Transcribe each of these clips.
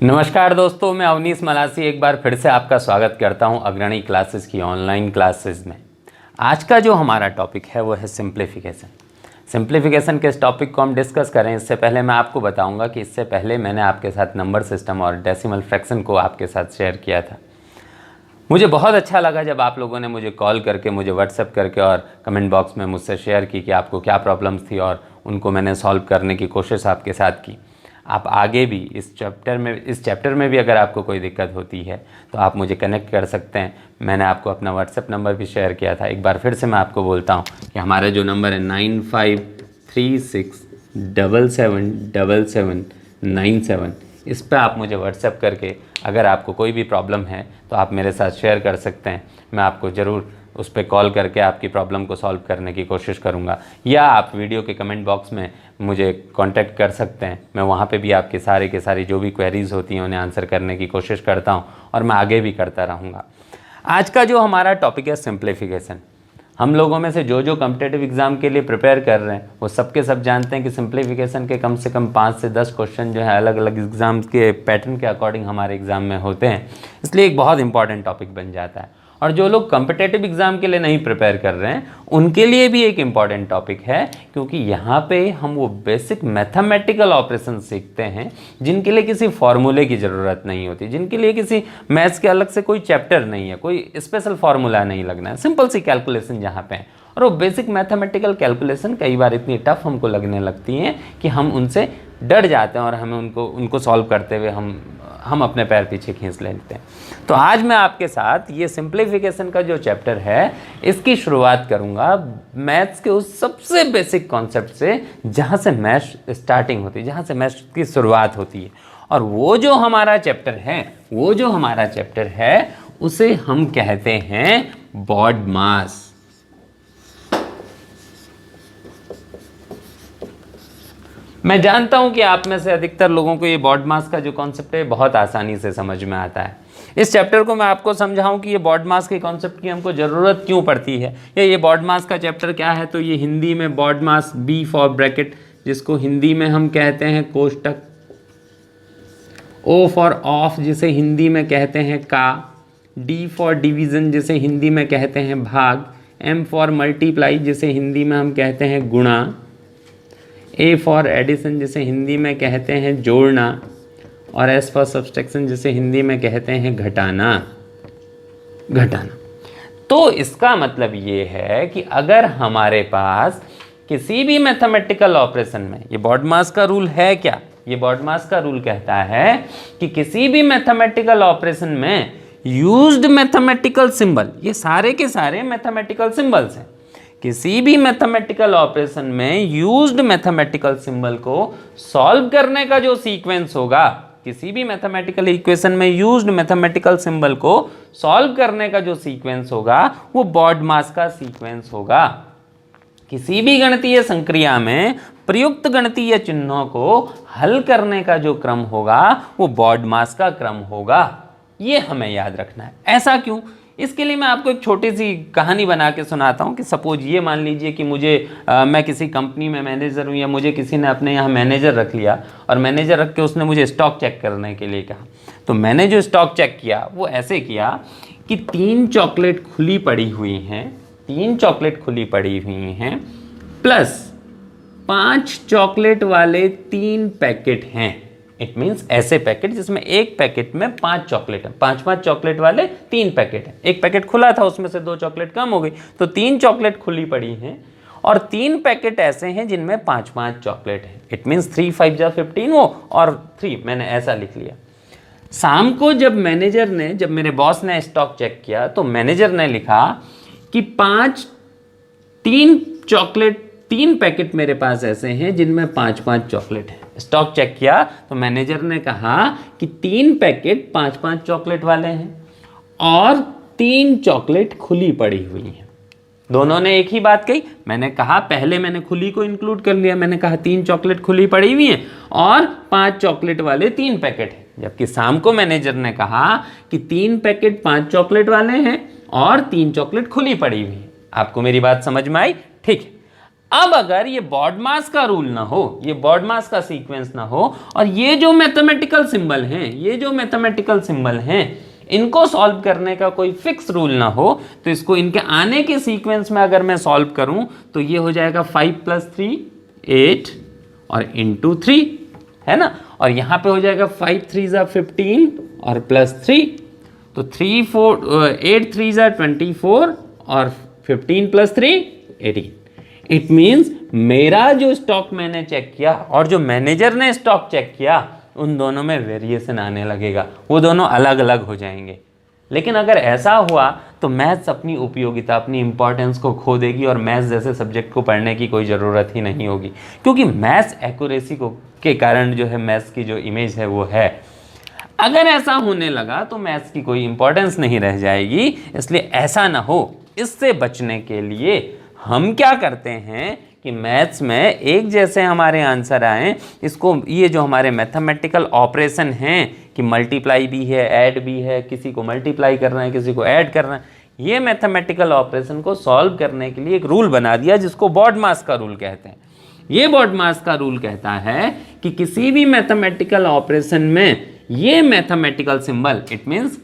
नमस्कार दोस्तों, मैं अवनीश मलासी एक बार फिर से आपका स्वागत करता हूं अग्रणी क्लासेस की ऑनलाइन क्लासेस में। आज का जो हमारा टॉपिक है वो है सिंप्लीफिकेशन। सिंप्लीफिकेशन के इस टॉपिक को हम डिस्कस करें इससे पहले मैं आपको बताऊंगा कि इससे पहले मैंने आपके साथ नंबर सिस्टम और डेसिमल फ्रैक्शन को आपके साथ शेयर किया था। मुझे बहुत अच्छा लगा जब आप लोगों ने मुझे कॉल करके, मुझे व्हाट्सएप करके और कमेंट बॉक्स में मुझसे शेयर की कि आपको क्या प्रॉब्लम्स थी और उनको मैंने सॉल्व करने की कोशिश आपके साथ की। आप आगे भी इस चैप्टर में भी अगर आपको कोई दिक्कत होती है तो आप मुझे कनेक्ट कर सकते हैं। मैंने आपको अपना व्हाट्सएप नंबर भी शेयर किया था। एक बार फिर से मैं आपको बोलता हूँ कि हमारा जो नंबर है 9536777797, इस पर आप मुझे व्हाट्सएप करके अगर आपको कोई भी प्रॉब्लम है तो आप मेरे साथ शेयर कर सकते हैं। मैं आपको ज़रूर उस पर कॉल करके आपकी प्रॉब्लम को सॉल्व करने की कोशिश करूंगा, या आप वीडियो के कमेंट बॉक्स में मुझे कांटेक्ट कर सकते हैं। मैं वहां पे भी आपके सारी जो भी क्वेरीज़ होती हैं उन्हें आंसर करने की कोशिश करता हूं और मैं आगे भी करता रहूँगा। आज का जो हमारा टॉपिक है सिंप्लीफिकेशन। हम लोगों में से जो कॉम्पिटिटिव एग्ज़ाम के लिए प्रिपेयर कर रहे हैं वो सबके सब जानते हैं कि सिंप्लीफिकेशन के कम से कम 5 से 10 क्वेश्चन जो है अलग अलग एग्ज़ाम के पैटर्न के अकॉर्डिंग हमारे एग्ज़ाम में होते हैं, इसलिए एक बहुत इंपॉर्टेंट टॉपिक बन जाता है। और जो लोग कॉम्पिटिटिव एग्ज़ाम के लिए नहीं प्रिपेयर कर रहे हैं उनके लिए भी एक इम्पॉर्टेंट टॉपिक है, क्योंकि यहाँ पे हम वो बेसिक मैथमेटिकल ऑपरेशन सीखते हैं जिनके लिए किसी फॉर्मूले की ज़रूरत नहीं होती, जिनके लिए किसी मैथ्स के अलग से कोई चैप्टर नहीं है, कोई स्पेशल फार्मूला नहीं लगना है, सिंपल सी कैलकुलेशन जहाँ पे है। और वो बेसिक मैथमेटिकल कैलकुलेशन कई बार इतनी टफ हमको लगने लगती हैं कि हम उनसे डर जाते हैं और हमें उनको सॉल्व करते हुए हम अपने पैर पीछे खींच लेते हैं। तो आज मैं आपके साथ ये सिंप्लीफिकेशन का जो चैप्टर है इसकी शुरुआत करूंगा मैथ्स के उस सबसे बेसिक कॉन्सेप्ट से जहाँ से मैथ्स स्टार्टिंग होती है, जहाँ से मैथ्स की शुरुआत होती है। और वो जो हमारा चैप्टर है उसे हम कहते हैं BODMAS। मैं जानता हूं कि आप में से अधिकतर लोगों को ये BODMAS का जो कॉन्सेप्ट है बहुत आसानी से समझ में आता है। इस चैप्टर को मैं आपको समझाऊं कि ये BODMAS के कॉन्सेप्ट की हमको ज़रूरत क्यों पड़ती है, या ये BODMAS का चैप्टर क्या है। तो ये हिंदी में BODMAS, B फॉर ब्रैकेट जिसको हिंदी में हम कहते हैं कोष्टक, O फॉर ऑफ जिसे हिंदी में कहते हैं का, D फॉर डिवीज़न जिसे हिंदी में कहते हैं भाग, M फॉर मल्टीप्लाई जिसे हिंदी में हम कहते हैं गुणा, A फॉर एडिशन जिसे हिंदी में कहते हैं जोड़ना, और S फॉर सब्सट्रैक्शन जिसे हिंदी में कहते हैं घटाना। तो इसका मतलब ये है कि अगर हमारे पास किसी भी मैथमेटिकल ऑपरेशन में, ये BODMAS का रूल है क्या, ये BODMAS का रूल कहता है कि किसी भी मैथमेटिकल ऑपरेशन में यूज्ड मैथमेटिकल सिंबल, ये सारे के सारे मैथमेटिकल सिंबल्स हैं, किसी भी मैथमेटिकल ऑपरेशन में यूज्ड मैथमेटिकल सिंबल को सॉल्व करने का जो सीक्वेंस होगा, किसी भी मैथमेटिकल इक्वेशन में यूज्ड मैथमेटिकल सिंबल को सॉल्व करने का जो सीक्वेंस होगा वो BODMAS का सीक्वेंस होगा। किसी भी गणितीय संक्रिया में प्रयुक्त गणितीय चिन्हों को हल करने का जो क्रम होगा वो BODMAS का क्रम होगा। ये हमें याद रखना है। ऐसा क्यों? इसके लिए मैं आपको एक छोटी सी कहानी बना के सुनाता हूँ कि सपोज ये मान लीजिए कि मैं किसी कंपनी में मैनेजर हूँ, या मुझे किसी ने अपने यहाँ मैनेजर रख लिया और मैनेजर रख के उसने मुझे स्टॉक चेक करने के लिए कहा। तो मैंने जो स्टॉक चेक किया वो ऐसे किया कि 3 चॉकलेट खुली पड़ी हुई हैं प्लस 5 चॉकलेट वाले 3 पैकेट हैं। इट मीन्स ऐसे पैकेट जिसमें एक पैकेट में 5 चॉकलेट है, 5 चॉकलेट वाले 3 पैकेट हैं। एक पैकेट खुला था, उसमें से 2 चॉकलेट कम हो गई, तो 3 चॉकलेट खुली पड़ी हैं और 3 पैकेट ऐसे हैं जिनमें 5 चॉकलेट हैं। इट मीन्स 3 5 जा 15 वो, और 3 मैंने ऐसा लिख लिया। शाम को जब मेरे बॉस ने स्टॉक चेक किया तो मैनेजर ने लिखा कि 3 पैकेट मेरे पास ऐसे हैं जिनमें 5 चॉकलेट हैं। स्टॉक चेक किया तो मैनेजर ने कहा कि 3 पैकेट 5 चॉकलेट वाले हैं और 3 चॉकलेट खुली पड़ी हुई हैं। दोनों ने एक ही बात कही। मैंने कहा, पहले मैंने खुली को इंक्लूड कर लिया, मैंने कहा 3 चॉकलेट खुली पड़ी हुई हैं और 5 चॉकलेट वाले 3 पैकेट हैं। जबकि शाम को मैनेजर ने कहा कि 3 पैकेट 5 चॉकलेट वाले हैं और 3 चॉकलेट खुली पड़ी हुई हैं। आपको मेरी बात समझ में आई? ठीक है। अब अगर ये बॉडमास का रूल ना हो, ये बॉडमास का सीक्वेंस ना हो, और ये जो मैथमेटिकल सिंबल हैं, ये जो मैथमेटिकल सिंबल हैं, इनको सॉल्व करने का कोई फिक्स रूल ना हो, तो इसको इनके आने के सीक्वेंस में अगर मैं सॉल्व करूं तो ये हो जाएगा 5 + 3 8 और इंटू 3, है ना। और यहां पे हो जाएगा 5 × 3 = 15 और +3, तो 8 × 3 = 24 और 15 + 3 18। इट मीन्स मेरा जो स्टॉक मैंने चेक किया और जो मैनेजर ने स्टॉक चेक किया, उन दोनों में वेरिएशन आने लगेगा, वो दोनों अलग अलग हो जाएंगे। लेकिन अगर ऐसा हुआ तो मैथ्स अपनी उपयोगिता, अपनी इंपॉर्टेंस को खो देगी और मैथ्स जैसे सब्जेक्ट को पढ़ने की कोई ज़रूरत ही नहीं होगी, क्योंकि मैथ्स एक्यूरेसी को के कारण जो है मैथ्स की जो इमेज है वो है। अगर ऐसा होने लगा तो मैथ्स की कोई इंपॉर्टेंस नहीं रह जाएगी। इसलिए ऐसा ना हो, इससे बचने के लिए हम क्या करते हैं कि मैथ्स में एक जैसे हमारे आंसर आए, इसको ये जो हमारे मैथमेटिकल ऑपरेशन हैं कि मल्टीप्लाई भी है, ऐड भी है, किसी को मल्टीप्लाई करना है, किसी को ऐड करना है, ये मैथमेटिकल ऑपरेशन को सॉल्व करने के लिए एक रूल बना दिया जिसको बॉडमास का रूल कहते हैं। ये बॉडमास का रूल कहता है कि किसी भी मैथमेटिकल ऑपरेशन में ये mathematical symbol, it means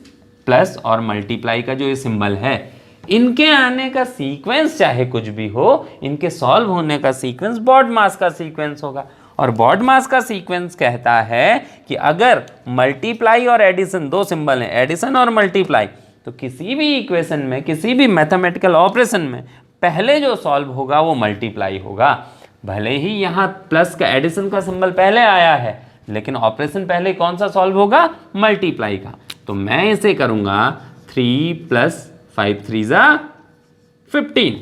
plus और मल्टीप्लाई का जो ये सिंबल है, इनके आने का सीक्वेंस चाहे कुछ भी हो, इनके सॉल्व होने का सीक्वेंस बॉडमास का सीक्वेंस होगा। और बॉडमास का सीक्वेंस कहता है कि अगर मल्टीप्लाई और एडिशन, दो सिंबल हैं, एडिशन और मल्टीप्लाई, तो किसी भी इक्वेशन में, किसी भी मैथमेटिकल ऑपरेशन में पहले जो सॉल्व होगा वो मल्टीप्लाई होगा। भले ही यहाँ प्लस का, एडिशन का सिंबल पहले आया है, लेकिन ऑपरेशन पहले कौन सा सॉल्व होगा? मल्टीप्लाई का। तो मैं इसे करूँगा 3 + 5 × 3 = 15,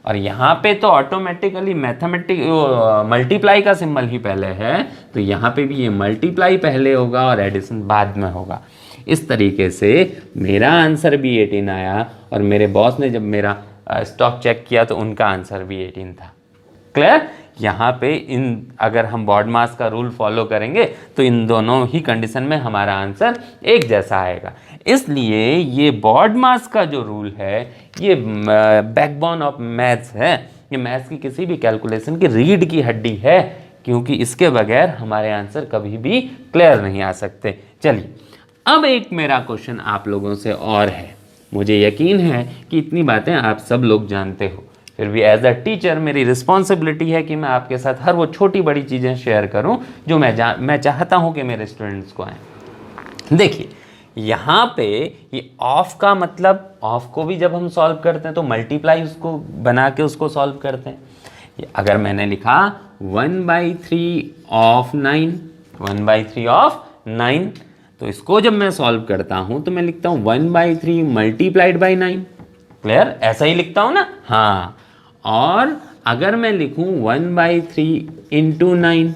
और यहाँ पे तो ऑटोमेटिकली मल्टीप्लाई का सिंबल ही पहले है, तो यहाँ पे भी ये मल्टीप्लाई पहले होगा और एडिशन बाद में होगा। इस तरीके से मेरा आंसर भी 18 आया, और मेरे बॉस ने जब मेरा स्टॉक चेक किया तो उनका आंसर भी 18 था। क्लियर? यहाँ पे अगर हम बॉडमास का रूल फॉलो करेंगे तो इन दोनों ही कंडीशन में हमारा आंसर एक जैसा आएगा। इसलिए ये बॉडमास का जो रूल है, ये बैकबोन ऑफ मैथ्स है, ये मैथ्स की किसी भी कैलकुलेशन की रीढ़ की हड्डी है, क्योंकि इसके बगैर हमारे आंसर कभी भी क्लियर नहीं आ सकते। चलिए, अब एक मेरा क्वेश्चन आप लोगों से और है। मुझे यकीन है कि इतनी बातें आप सब लोग जानते हो, फिर भी एज अ टीचर मेरी रिस्पॉन्सिबिलिटी है कि मैं आपके साथ हर वो छोटी बड़ी चीज़ें शेयर करूं जो मैं चाहता हूं कि मेरे स्टूडेंट्स को आएँ। देखिए, यहाँ पे ये ऑफ का मतलब, ऑफ को भी जब हम सॉल्व करते हैं तो मल्टीप्लाई उसको बना के उसको सॉल्व करते हैं। अगर मैंने लिखा 1/3 ऑफ 9, 1/3 ऑफ 9, तो इसको जब मैं सॉल्व करता हूँ तो मैं लिखता हूँ 1/3 × 9। क्लियर? ऐसा ही लिखता हूँ ना? हाँ। और अगर मैं लिखूँ 1/3 × 9,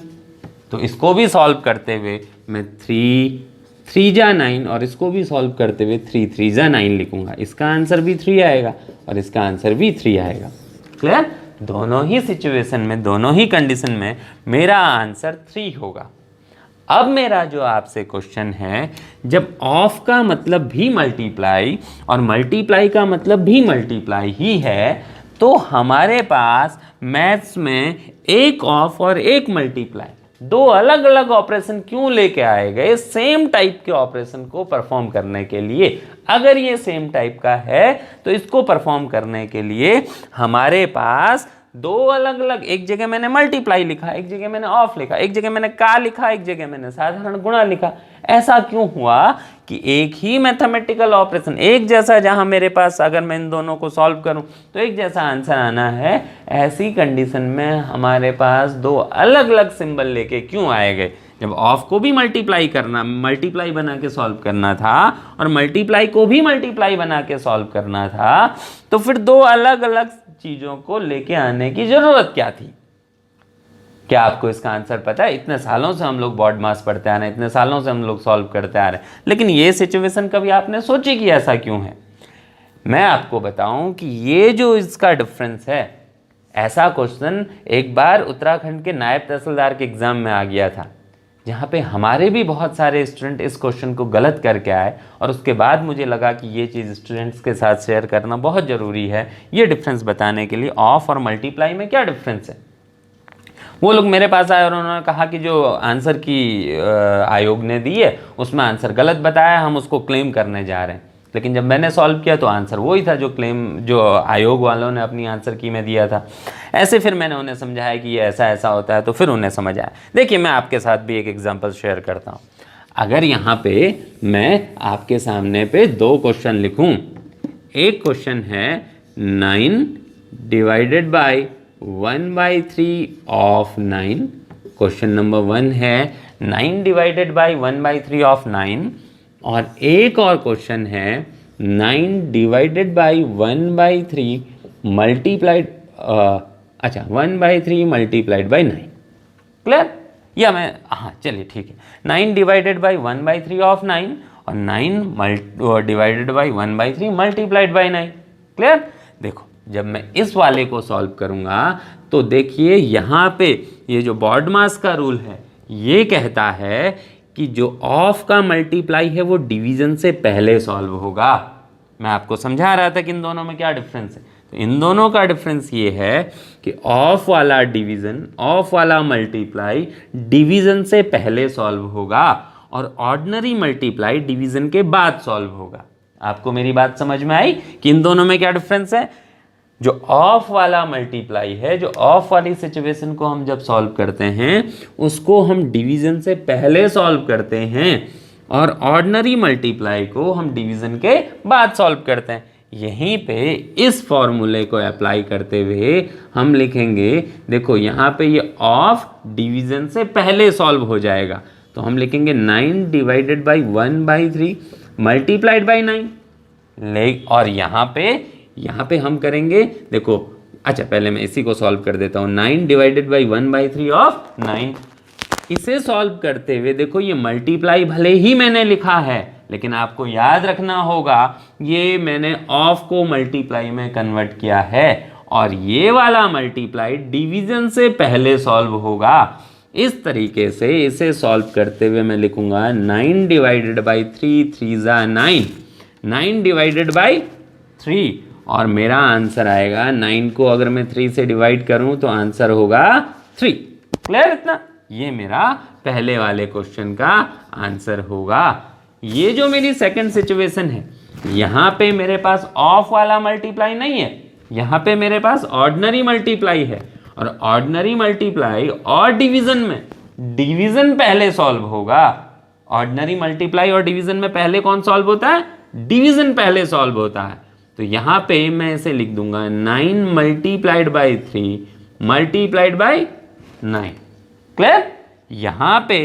तो इसको भी सॉल्व करते हुए मैं 3 × 9 और इसको भी सॉल्व करते हुए 3 × 9 लिखूंगा। इसका आंसर भी 3 आएगा और इसका आंसर भी 3 आएगा। क्लियर? दोनों ही सिचुएशन में, दोनों ही कंडीशन में मेरा आंसर 3 होगा। अब मेरा जो आपसे क्वेश्चन है, जब ऑफ का मतलब भी मल्टीप्लाई और मल्टीप्लाई का मतलब भी मल्टीप्लाई ही है, तो हमारे पास मैथ्स में एक ऑफ और एक मल्टीप्लाई, दो अलग अलग ऑपरेशन क्यों लेके आए गए सेम टाइप के ऑपरेशन को परफॉर्म करने के लिए? अगर ये सेम टाइप का है तो इसको परफॉर्म करने के लिए हमारे पास दो अलग अलग, एक जगह मैंने मल्टीप्लाई लिखा, एक जगह मैंने ऑफ लिखा, एक जगह मैंने का लिखा, एक जगह मैंने साधारण गुणा लिखा। ऐसा क्यों हुआ कि एक ही मैथमेटिकल ऑपरेशन, एक जैसा, जहां मेरे पास अगर मैं इन दोनों को सॉल्व करूं तो एक जैसा आंसर आना है, ऐसी कंडीशन में हमारे पास दो अलग अलग सिंबल लेके क्यों आए गए? जब ऑफ को भी मल्टीप्लाई करना, मल्टीप्लाई बना के सॉल्व करना था और मल्टीप्लाई को भी मल्टीप्लाई बना के सॉल्व करना था, तो फिर दो अलग अलग चीज़ों को लेके आने की ज़रूरत क्या थी? क्या आपको इसका आंसर पता है? इतने सालों से हम लोग बॉडमास पढ़ते आ रहे हैं, इतने सालों से हम लोग सॉल्व करते आ रहे हैं, लेकिन ये सिचुएशन कभी आपने सोची कि ऐसा क्यों है? मैं आपको बताऊं कि ये जो इसका डिफरेंस है, ऐसा क्वेश्चन एक बार उत्तराखंड के नायब तहसीलदार के एग्जाम में आ गया था जहाँ पे हमारे भी बहुत सारे स्टूडेंट इस क्वेश्चन को गलत करके आए और उसके बाद मुझे लगा कि ये चीज़ स्टूडेंट्स के साथ शेयर करना बहुत ज़रूरी है, ये डिफरेंस बताने के लिए ऑफ और मल्टीप्लाई में क्या डिफरेंस है। वो लोग मेरे पास आए और उन्होंने कहा कि जो आंसर की आयोग ने दी है उसमें आंसर गलत बताया, हम उसको क्लेम करने जा रहे हैं। लेकिन जब मैंने सॉल्व किया तो आंसर वही था जो आयोग वालों ने अपनी आंसर की में दिया था। ऐसे फिर मैंने उन्हें समझाया कि ये ऐसा ऐसा होता है, तो फिर उन्हें समझ आया। देखिए मैं आपके साथ भी एक एग्जांपल शेयर करता हूँ। अगर यहाँ पे मैं आपके सामने पे 2 क्वेश्चन लिखूँ, एक क्वेश्चन है 9 divided by 1/3 of 9, question number 1 है 9 डिवाइडेड बाई 1/3 ऑफ 9, और एक और क्वेश्चन है 9 divided by 1/3 multiplied 1/3 multiplied by 9। Clear? या मैं चलिए ठीक है, 9 डिवाइडेड बाई 1/3 ऑफ 9 और 9 divided by 1/3 multiplied by 9। Clear? देखो जब मैं इस वाले को सॉल्व करूंगा तो देखिए यहाँ पे ये जो बॉडमास का रूल है ये कहता है कि जो ऑफ का मल्टीप्लाई है वो डिवीजन से पहले सॉल्व होगा। मैं आपको समझा रहा था कि इन दोनों में क्या डिफरेंस है। तो इन दोनों का डिफरेंस ये है कि ऑफ वाला डिवीजन, ऑफ वाला मल्टीप्लाई डिवीजन से पहले सॉल्व होगा और ऑर्डिनरी मल्टीप्लाई डिवीजन के बाद सॉल्व होगा। आपको मेरी बात समझ में आई कि इन दोनों में क्या डिफरेंस है। जो ऑफ वाला मल्टीप्लाई है, जो ऑफ वाली सिचुएशन को हम जब सॉल्व करते हैं उसको हम डिवीजन से पहले सॉल्व करते हैं और ऑर्डिनरी मल्टीप्लाई को हम डिवीजन के बाद सॉल्व करते हैं। यहीं पे इस फॉर्मूले को अप्लाई करते हुए हम लिखेंगे, देखो यहाँ पे ये ऑफ डिवीजन से पहले सॉल्व हो जाएगा, तो हम लिखेंगे 9 डिवाइडेड बाई 1/3 मल्टीप्लाइड बाई 9। और यहाँ पे हम करेंगे, देखो अच्छा पहले मैं इसी को सॉल्व कर देता हूँ। 9 डिवाइडेड बाई 1/3 ऑफ 9, इसे सॉल्व करते हुए देखो ये मल्टीप्लाई भले ही मैंने लिखा है लेकिन आपको याद रखना होगा ये मैंने ऑफ को मल्टीप्लाई में कन्वर्ट किया है और ये वाला मल्टीप्लाई डिवीजन से पहले सॉल्व होगा। इस तरीके से इसे सॉल्व करते हुए मैं लिखूंगा 9 डिवाइडेड बाई 3, 3 ज़ा 9, 9 डिवाइडेड बाई 3 और मेरा आंसर आएगा 9 को अगर मैं 3 से डिवाइड करूं तो आंसर होगा 3। क्लियर इतना? ये मेरा पहले वाले क्वेश्चन का आंसर होगा। ये जो मेरी सेकंड सिचुएशन है, यहाँ पे मेरे पास ऑफ वाला मल्टीप्लाई नहीं है, यहाँ पे मेरे पास ऑर्डिनरी मल्टीप्लाई है और ऑर्डिनरी मल्टीप्लाई और डिवीजन में डिवीजन पहले सॉल्व होगा। ऑर्डिनरी मल्टीप्लाई और डिवीजन में पहले कौन सॉल्व होता है? डिवीजन पहले सॉल्व होता है। तो यहाँ पे मैं इसे लिख दूंगा 9 multiplied by 3 multiplied by 9। Clear? यहाँ पे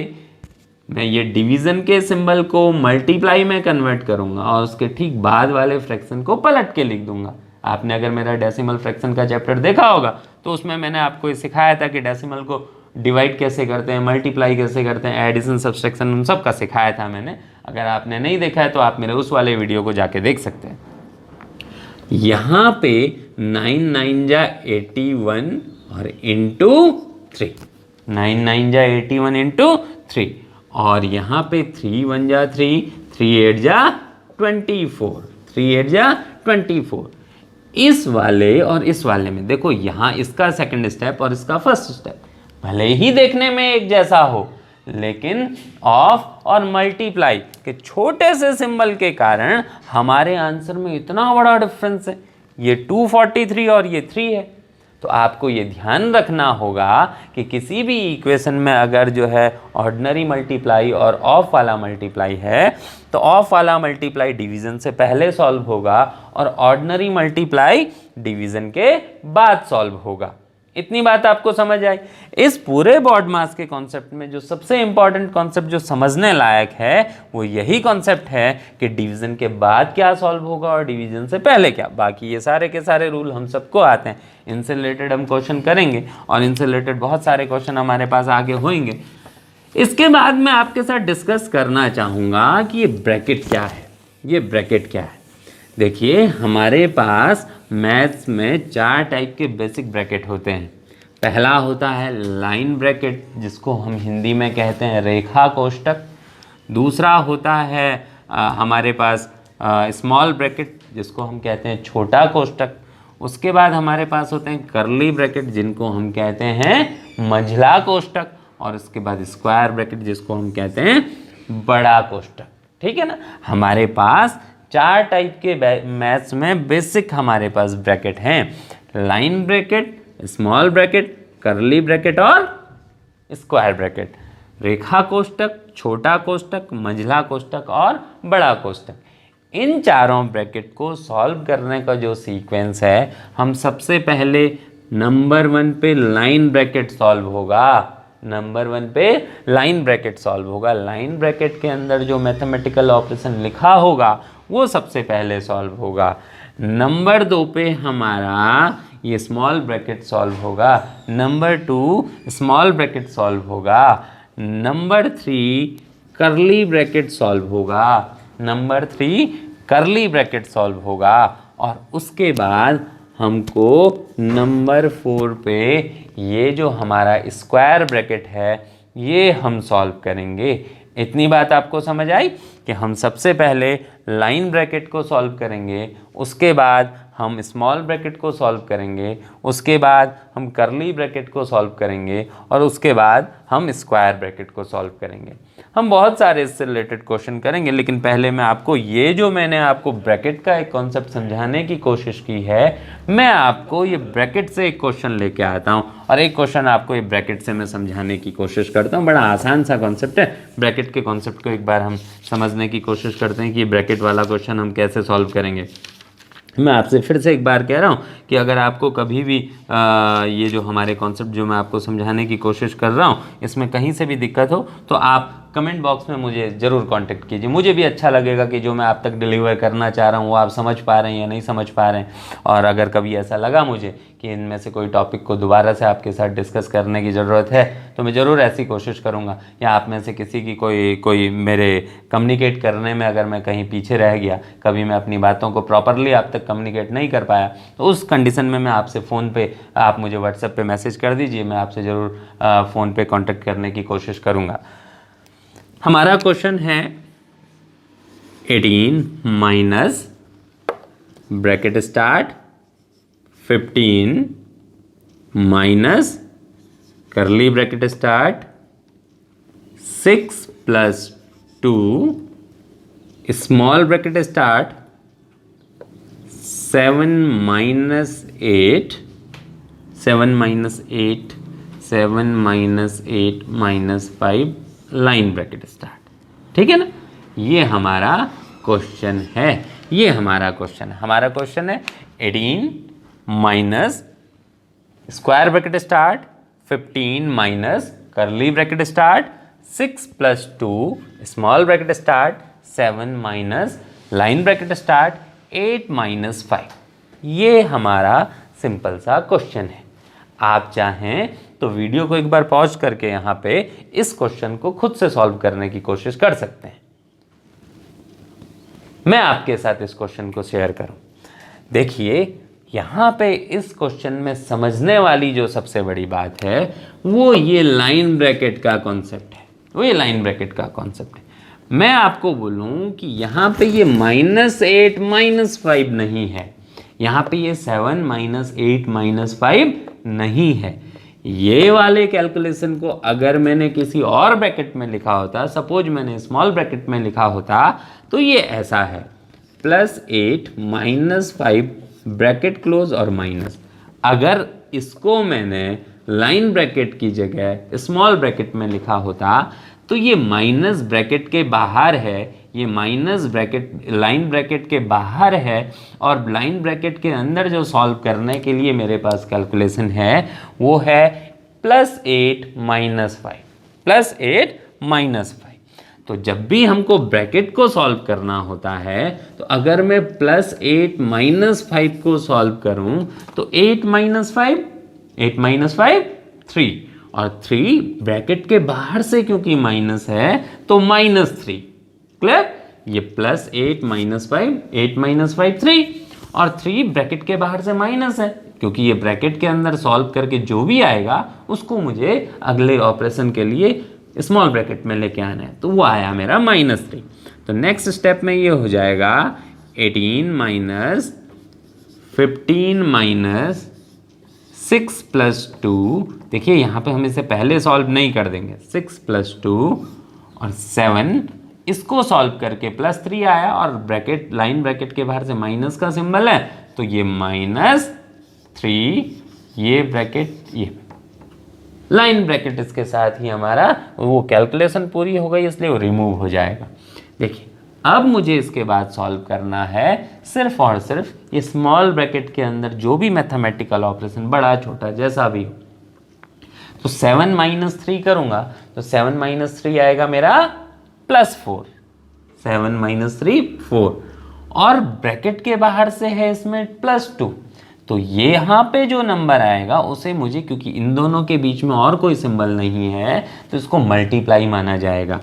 मैं ये डिवीजन के सिंबल को मल्टीप्लाई में कन्वर्ट करूंगा और उसके ठीक बाद वाले फ्रैक्शन को पलट के लिख दूंगा। आपने अगर मेरा डेसिमल फ्रैक्शन का चैप्टर देखा होगा तो उसमें मैंने आपको सिखाया था कि डेसिमल को डिवाइड कैसे करते हैं, मल्टीप्लाई कैसे करते हैं, एडिशन, सब्सट्रैक्शन, उन सब का सिखाया था मैंने। अगर आपने नहीं देखा है तो आप मेरे उस वाले वीडियो को जाके देख सकते हैं। यहाँ पे 9 9 जा 81 और इंटू 3, 9 9 जा 81 इंटू 3 और यहाँ पे 3 1 जा 3, 3 8 जा 24, 3 8 जा 24। इस वाले और इस वाले में देखो यहाँ इसका सेकंड स्टेप और इसका फर्स्ट स्टेप भले ही देखने में एक जैसा हो लेकिन ऑफ और मल्टीप्लाई के छोटे से सिंबल के कारण हमारे आंसर में इतना बड़ा डिफरेंस है। ये 243 और ये 3 है। तो आपको ये ध्यान रखना होगा कि किसी भी इक्वेशन में अगर जो है ऑर्डिनरी मल्टीप्लाई और ऑफ वाला मल्टीप्लाई है तो ऑफ वाला मल्टीप्लाई डिवीजन से पहले सॉल्व होगा और ऑर्डिनरी मल्टीप्लाई डिवीजन के बाद सॉल्व होगा। इतनी बात आपको समझ आई। इस पूरे बॉड मास के कॉन्सेप्ट में जो सबसे इंपॉर्टेंट कॉन्सेप्ट जो समझने लायक है वो यही कॉन्सेप्ट है कि डिवीजन के बाद क्या सॉल्व होगा और डिवीजन से पहले क्या। बाकी ये सारे के सारे रूल हम सबको आते हैं, इनसे रिलेटेड हम क्वेश्चन करेंगे और इनसे रिलेटेड बहुत सारे क्वेश्चन हमारे पास आगे होंगे। इसके बाद मैं आपके साथ डिस्कस करना चाहूँगा कि ये ब्रैकेट क्या है। ये ब्रैकेट क्या है? देखिए हमारे पास मैथ्स में 4 टाइप के बेसिक ब्रैकेट होते हैं। पहला होता है लाइन ब्रैकेट, जिसको हम हिंदी में कहते हैं रेखा कोष्ठक। दूसरा होता है हमारे पास स्मॉल ब्रैकेट, जिसको हम कहते हैं छोटा कोष्ठक। उसके बाद हमारे पास होते हैं करली ब्रैकेट, जिनको हम कहते हैं मंझला कोष्ठक। और उसके बाद स्क्वायर ब्रैकेट, जिसको हम कहते हैं बड़ा कोष्ठक। ठीक है ना। हमारे पास 4 टाइप के मैथ्स में बेसिक हमारे पास ब्रैकेट हैं, लाइन ब्रैकेट, स्मॉल ब्रैकेट, करली ब्रैकेट और स्क्वायर ब्रैकेट। रेखा कोष्ठक, छोटा कोष्ठक, मंझला कोष्ठक और बड़ा कोष्ठक। इन चारों ब्रैकेट को सॉल्व करने का जो सीक्वेंस है, हम सबसे पहले नंबर 1 पे लाइन ब्रैकेट सॉल्व होगा। नंबर 1 पे लाइन ब्रैकेट सॉल्व होगा। लाइन ब्रैकेट के अंदर जो मैथमेटिकल ऑपरेशन लिखा होगा वो सबसे पहले सॉल्व होगा। नंबर 2 पे हमारा ये स्मॉल ब्रैकेट सॉल्व होगा। नंबर 2 स्मॉल ब्रैकेट सॉल्व होगा। नंबर 3 करली ब्रैकेट सॉल्व होगा। नंबर 3 करली ब्रैकेट सॉल्व होगा। और उसके बाद हमको नंबर 4 पे ये जो हमारा स्क्वायर ब्रैकेट है ये हम सॉल्व करेंगे। इतनी बात आपको समझ आई कि हम सबसे पहले लाइन ब्रैकेट को सॉल्व करेंगे, उसके बाद हम स्मॉल ब्रैकेट को सॉल्व करेंगे, उसके बाद हम करली ब्रैकेट को सॉल्व करेंगे और उसके बाद हम स्क्वायर ब्रैकेट को सॉल्व करेंगे। हम बहुत सारे इससे रिलेटेड क्वेश्चन करेंगे, लेकिन पहले मैं आपको ये जो मैंने आपको ब्रैकेट का एक कॉन्सेप्ट समझाने की कोशिश की है, मैं आपको ये ब्रैकेट से एक क्वेश्चन लेके आता हूँ और एक क्वेश्चन आपको ये ब्रैकेट से मैं समझाने की कोशिश करता हूँ। बड़ा आसान सा कॉन्सेप्ट है। ब्रैकेट के कॉन्सेप्ट को एक बार हम समझने की कोशिश करते हैं कि ये ब्रैकेट वाला क्वेश्चन हम कैसे सॉल्व करेंगे। मैं आपसे फिर से एक बार कह रहा हूँ कि अगर आपको कभी भी ये जो हमारे कॉन्सेप्ट जो मैं आपको समझाने की कोशिश कर रहा हूँ इसमें कहीं से भी दिक्कत हो तो आप कमेंट बॉक्स में मुझे ज़रूर कांटेक्ट कीजिए। मुझे भी अच्छा लगेगा कि जो मैं आप तक डिलीवर करना चाह रहा हूँ वो आप समझ पा रहे हैं या नहीं समझ पा रहे हैं। और अगर कभी ऐसा लगा मुझे कि इनमें से कोई टॉपिक को दोबारा से आपके साथ डिस्कस करने की ज़रूरत है तो मैं ज़रूर ऐसी कोशिश करूँगा। या आप में से किसी की कोई मेरे कम्युनिकेट करने में अगर मैं कहीं पीछे रह गया, कभी मैं अपनी बातों को प्रॉपरली आप तक कम्युनिकेट नहीं कर पाया, तो उस कंडीशन में मैं आपसे फ़ोन पे आप मुझे व्हाट्सएप पे मैसेज कर दीजिए, मैं आपसे ज़रूर फ़ोन पे कांटेक्ट करने की कोशिश करूँगा। हमारा क्वेश्चन है 18 माइनस ब्रैकेट स्टार्ट 15 माइनस करली bracket start 6 plus 2 small bracket start 7 minus 8 minus 5 line bracket start. ठीक है ना। ये हमारा क्वेश्चन है। हमारा क्वेश्चन है 18 minus square bracket start 15 minus करली bracket start 6 plus 2 small bracket start 7 minus line bracket start 8 minus 5। ये हमारा सिंपल सा क्वेश्चन है। आप चाहें तो वीडियो को एक बार पॉज करके यहाँ पे इस क्वेश्चन को खुद से सॉल्व करने की कोशिश कर सकते हैं। मैं आपके साथ इस क्वेश्चन को शेयर करूं। देखिए यहाँ पे इस क्वेश्चन में समझने वाली जो सबसे बड़ी बात है वो ये लाइन ब्रैकेट का कॉन्सेप्ट है। मैं आपको बोलूं कि यहाँ पे ये -8 -5 नहीं है, यहाँ पे ये 7 -8 -5 नहीं है। ये वाले कैलकुलेशन को अगर मैंने किसी और ब्रैकेट में लिखा होता, सपोज मैंने स्मॉल ब्रैकेट में लिखा होता, तो ये ऐसा है +8 -5 ब्रैकेट क्लोज और माइनस। अगर इसको मैंने लाइन ब्रैकेट की जगह स्मॉल ब्रैकेट में लिखा होता तो ये माइनस ब्रैकेट के बाहर है, ये माइनस ब्रैकेट लाइन ब्रैकेट के बाहर है और लाइन ब्रैकेट के अंदर जो सॉल्व करने के लिए मेरे पास कैलकुलेशन है वो है +8 -5। तो जब भी हमको ब्रैकेट को सॉल्व करना होता है तो अगर मैं +8 -5 को सॉल्व करूं तो 8 -5 3 और 3 ब्रैकेट के बाहर से क्योंकि माइनस है तो -3। क्लियर। ये +8 -5 8 -5 3 और 3 ब्रैकेट के बाहर से माइनस है क्योंकि ये ब्रैकेट के अंदर सॉल्व करके जो भी आएगा उसको मुझे अगले ऑपरेशन के लिए स्मॉल ब्रैकेट में लेके आना है। तो वो आया मेरा -3। तो नेक्स्ट स्टेप में ये हो जाएगा 18 माइनस 15 माइनस 6 प्लस 2। देखिए यहाँ पे हम इसे पहले सॉल्व नहीं कर देंगे। 6 प्लस 2 और 7, इसको सॉल्व करके +3 आया और ब्रैकेट लाइन ब्रैकेट के बाहर से माइनस का सिंबल है तो ये -3, ये ब्रैकेट, ये लाइन ब्रैकेट, इसके साथ ही हमारा वो कैलकुलेशन पूरी हो गई, इसलिए वो रिमूव हो जाएगा। देखिए अब मुझे इसके बाद सॉल्व करना है सिर्फ और सिर्फ ये स्मॉल ब्रैकेट के अंदर जो भी मैथमेटिकल ऑपरेशन, बड़ा छोटा जैसा भी हो। तो 7 माइनस 3 करूंगा तो 7 माइनस 3 आएगा मेरा +4। 7 माइनस 3 4, और ब्रैकेट के बाहर से है इसमें +2, तो ये यहाँ पे जो नंबर आएगा उसे मुझे, क्योंकि इन दोनों के बीच में और कोई सिंबल नहीं है, तो इसको मल्टीप्लाई माना जाएगा।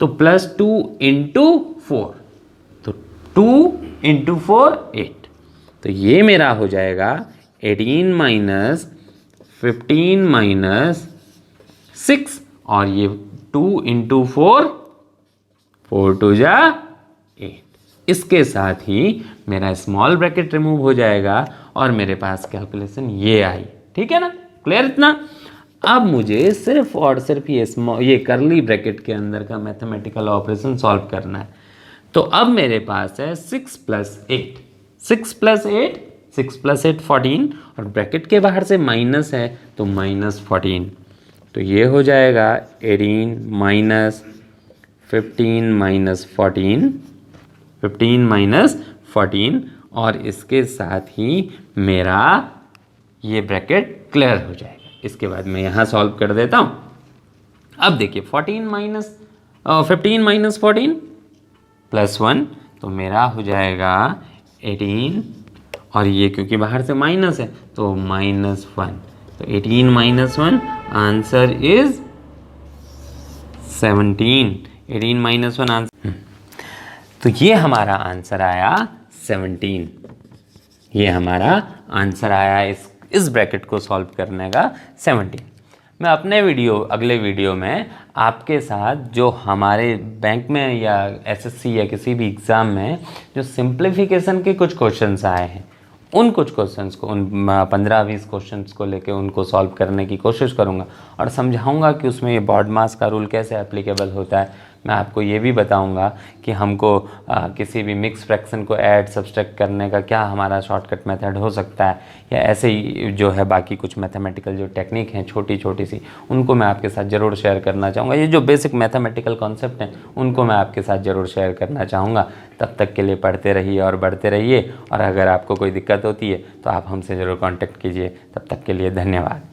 तो +2 इंटू 4, तो 2 इंटू 4 8, तो ये मेरा हो जाएगा 18 माइनस 15 माइनस 6, और ये 2 इंटू 4, 4 2 जा 8। इसके साथ ही मेरा स्मॉल ब्रैकेट रिमूव हो जाएगा और मेरे पास कैलकुलेशन ये आई। ठीक है ना, क्लियर इतना? अब मुझे सिर्फ और सिर्फ ये करली ब्रैकेट के अंदर का मैथमेटिकल ऑपरेशन सॉल्व करना है। तो अब मेरे पास है 6 प्लस 8, 6 प्लस 8, 6 प्लस 8 14, और ब्रैकेट के बाहर से माइनस है तो -14, तो ये हो जाएगा 18 माइनस 15 माइनस 14, 15 माइनस 14, और इसके साथ ही मेरा ये ब्रैकेट क्लियर हो जाएगा। इसके बाद मैं यहाँ सॉल्व कर देता हूँ। अब देखिए 15 माइनस 14 +1, तो मेरा हो जाएगा 18, और ये क्योंकि बाहर से माइनस है तो -1, तो 18 minus 1, answer is 17। 18 minus 1 answer, तो ये हमारा आंसर आया 17। ये हमारा आंसर आया इस ब्रैकेट को सॉल्व करने का 17। मैं अपने अगले वीडियो में आपके साथ जो हमारे बैंक में या एसएससी या किसी भी एग्ज़ाम में जो सिंप्लीफिकेशन के कुछ क्वेश्चंस आए हैं, उन कुछ क्वेश्चंस को, उन 15-20 क्वेश्चंस को लेके उनको सॉल्व करने की कोशिश करूंगा और समझाऊंगा कि उसमें ये BODMAS का रूल कैसे एप्लीकेबल होता है। मैं आपको ये भी बताऊंगा कि हमको किसी भी मिक्स फ्रैक्शन को ऐड सब्सट्रैक्ट करने का क्या हमारा शॉर्टकट मेथड हो सकता है, या ऐसे ही जो है बाकी कुछ मैथमेटिकल जो टेक्निक हैं छोटी छोटी सी, उनको मैं आपके साथ ज़रूर शेयर करना चाहूँगा। ये जो बेसिक मैथमेटिकल कॉन्सेप्ट हैं उनको मैं आपके साथ ज़रूर शेयर करना चाहूँगा। तब तक के लिए पढ़ते रहिए और बढ़ते रहिए, और अगर आपको कोई दिक्कत होती है तो आप हमसे ज़रूर कॉन्टेक्ट कीजिए। तब तक के लिए धन्यवाद।